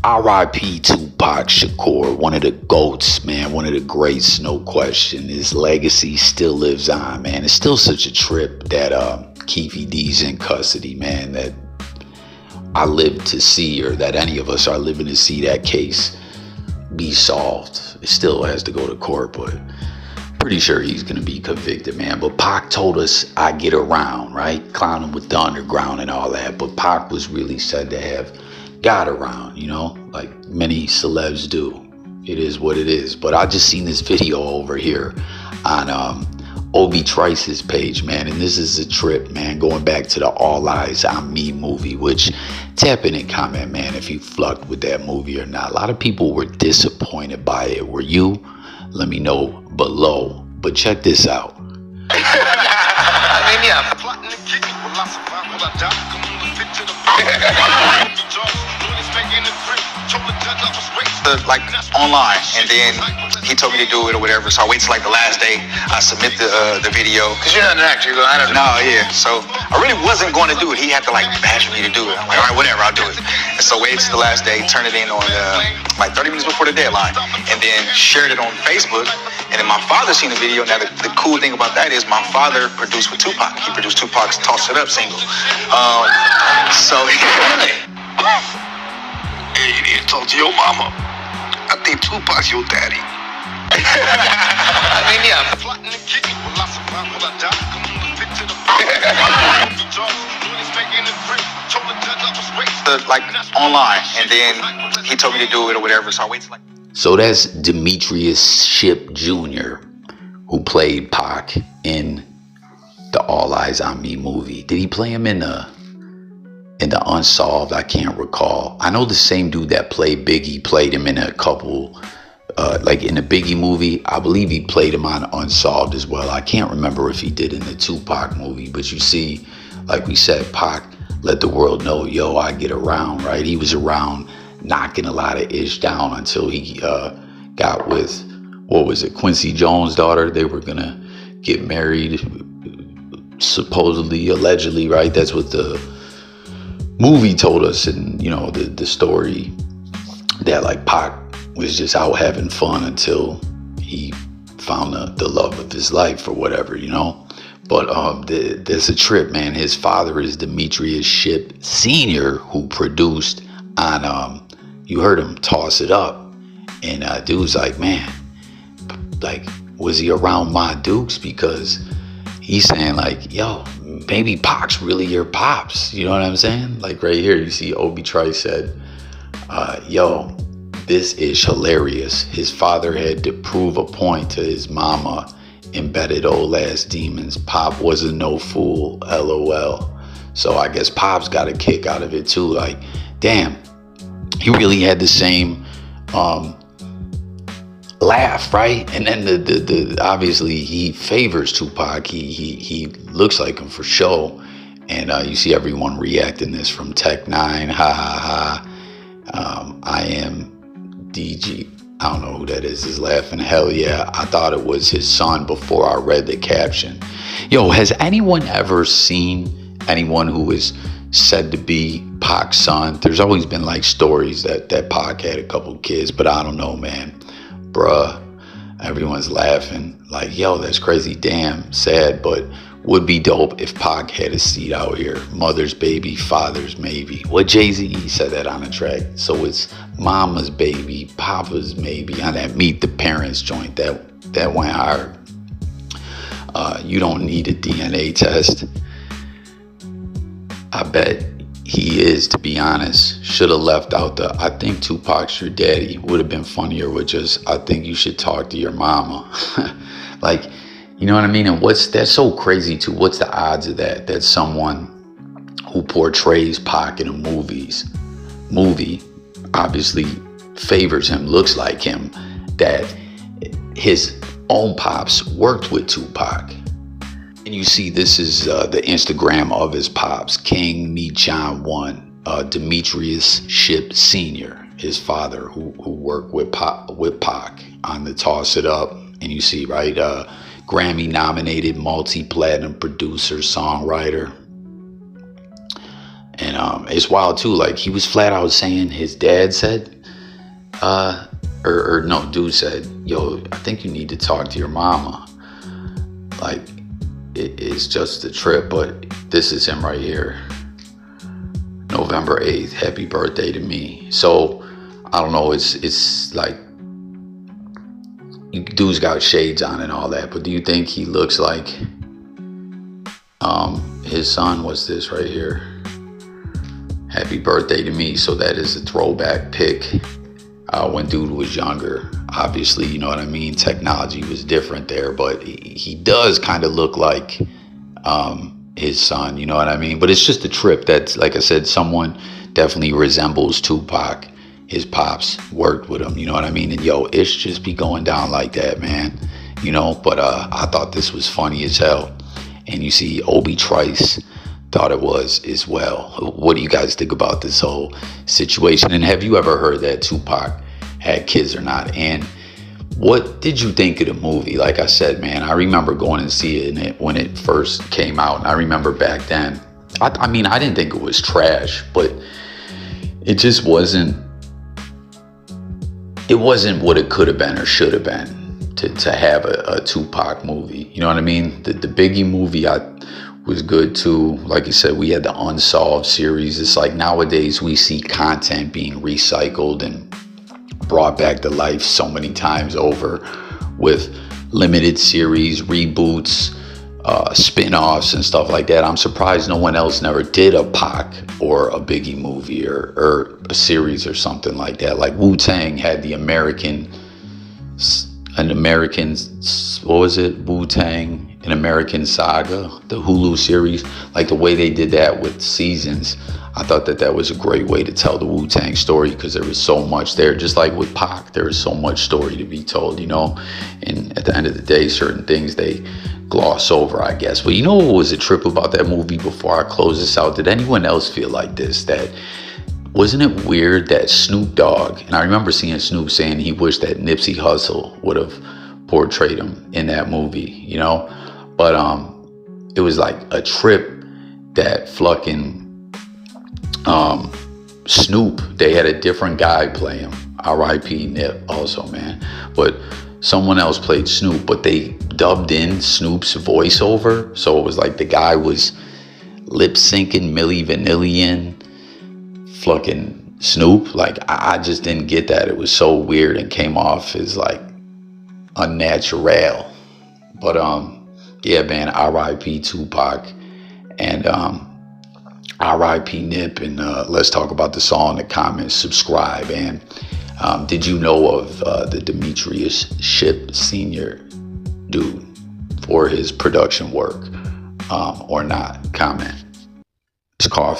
R.I.P. Tupac Shakur, one of the GOATs, man, one of the greats, no question. His legacy still lives on, man. It's still such a trip that Keefy D's in custody, man, that I live to see, or that any of us are living to see that case be solved. It still has to go to court, but pretty sure he's going to be convicted, man. But Pac told us I get around, right? Clowning with the underground and all that. But Pac was really said to have got around, you know, like many celebs do. It is what it is. But I just seen this video over here on Obie Trice's page, man, and this is a trip, man, going back to the All Eyez on Me movie, which tap in and comment, man, if you fucked with that movie or not. A lot of people were disappointed by it. Were you? Let me know below. But check this out. Like online, and then he told me to do it or whatever, so I wait till like the last day. I submit the video, because you're not an actor. I don't know. Yeah, so I really wasn't going to do it. He had to like bash me to do it. I'm like, all right, whatever, I'll do it. And so waited till the last day, turned it in on like 30 minutes before the deadline, and then shared it on Facebook. And then my father seen the video. Now the cool thing about that is my father produced with Tupac. He produced Tupac's "Toss It Up" single. So hey, you need to talk to your mama. I think Tupac's your daddy. Like online, and then he told me to do it or whatever, so I wait till like. So that's Demetrius Shipp Jr., who played Pac in the All Eyez on Me movie. Did he play him in the Unsolved? I can't recall. I know the same dude that played Biggie played him in a couple, like in the Biggie movie. I believe he played him on Unsolved as well. I can't remember if he did in the Tupac movie, but you see, like we said, Pac let the world know, yo, I get around, right? He was around knocking a lot of ish down until he got with, what was it, Quincy Jones' daughter. They were gonna get married, supposedly, allegedly, right? That's what the movie told us. And you know, the story that like Pac was just out having fun until he found the love of his life or whatever, you know. But there's a trip, man. His father is Demetrius Shipp Sr., who produced on you heard him Toss It Up, and dude's like, man, like, was he around my Dukes? Because he's saying like, yo, maybe Pac's really your pops. You know what I'm saying? Like right here, you see Obie Trice said, yo, this is hilarious. His father had to prove a point to his mama. Embedded old ass demons. Pop wasn't no fool. LOL. So I guess Pop's got a kick out of it too. Like, damn, he really had the same laugh, right? And then the obviously he favors Tupac. He looks like him for show. And you see everyone reacting this from Tech 9. Ha ha ha. I am DG. I don't know who that is laughing. Hell yeah. I thought it was his son before I read the caption. Yo, has anyone ever seen anyone who is said to be Pac's son? There's always been like stories that Pac had a couple kids, but I don't know, man. Bruh, everyone's laughing. Like, yo, that's crazy. Damn, sad, but would be dope if Pac had a seat out here. Mother's baby, father's maybe. What Jay-Z said that on the track. So it's mama's baby, papa's maybe. On that Meet the Parents joint, that went hard. You don't need a DNA test. I bet he is, to be honest. Should have left out the, I think Tupac's your daddy. Would have been funnier with just, I think you should talk to your mama. Like, you know what I mean? And that's so crazy too. What's the odds of that? That someone who portrays Pac in a movie obviously favors him, looks like him, that his own pops worked with Tupac. And you see, this is the Instagram of his pops, King Me John 1, Demetrius Shipp Sr., his father, who worked with Pac on the Toss It Up. And you see, right, Grammy nominated multi-platinum producer, songwriter. And it's wild too. Like, he was flat out saying his dad said, or no, dude said, yo, I think you need to talk to your mama. Like, it's just a trip. But this is him right here. November 8th, happy birthday to me. So, I don't know, it's like, dude's got shades on and all that, but do you think he looks like his son? Was this right here? Happy birthday to me. So that is a throwback pic when dude was younger. Obviously, you know what I mean, technology was different there, but he does kind of look like his son, you know what I mean? But it's just a trip. That's, like I said, someone definitely resembles Tupac. His pops worked with him, you know what I mean? And yo, it's just be going down like that, man, you know? But I thought this was funny as hell. And you see Obie Trice thought it was as well. What do you guys think about this whole situation? And have you ever heard that Tupac had kids or not? And what did you think of the movie? Like I said, man, I remember going and seeing it when it first came out. And I remember back then, I mean, I didn't think it was trash, but it just wasn't, it wasn't what it could have been or should have been to have a Tupac movie. You know what I mean? The Biggie movie was good too. Like you said, we had the Unsolved series. It's like nowadays we see content being recycled and brought back to life so many times over with limited series, reboots, spin-offs and stuff like that. I'm surprised no one else never did a Pac or a Biggie movie or a series or something like that. Like Wu-Tang had the what was it? Wu-Tang, an American Saga, the Hulu series. Like the way they did that with seasons, I thought that was a great way to tell the Wu-Tang story, because there was so much there. Just like with Pac, there was so much story to be told, you know? And at the end of the day, certain things they gloss over, I guess. But you know what was a trip about that movie before I close this out? Did anyone else feel like this? That, wasn't it weird that Snoop Dogg, and I remember seeing Snoop saying he wished that Nipsey Hussle would have portrayed him in that movie, you know? But it was like a trip that fucking Snoop, they had a different guy play him. R.I.P. Nip also, man. But someone else played Snoop, but they dubbed in Snoop's voiceover. So it was like the guy was lip syncing Milli Vanilli fucking Snoop. Like, I just didn't get that. It was so weird and came off as like unnatural. But yeah, man, R.I.P. Tupac and R.I.P. Nip. And let's talk about the song in the comments. Subscribe. And did you know of the Demetrius Shipp Sr. dude for his production work or not? Comment. It's coffee.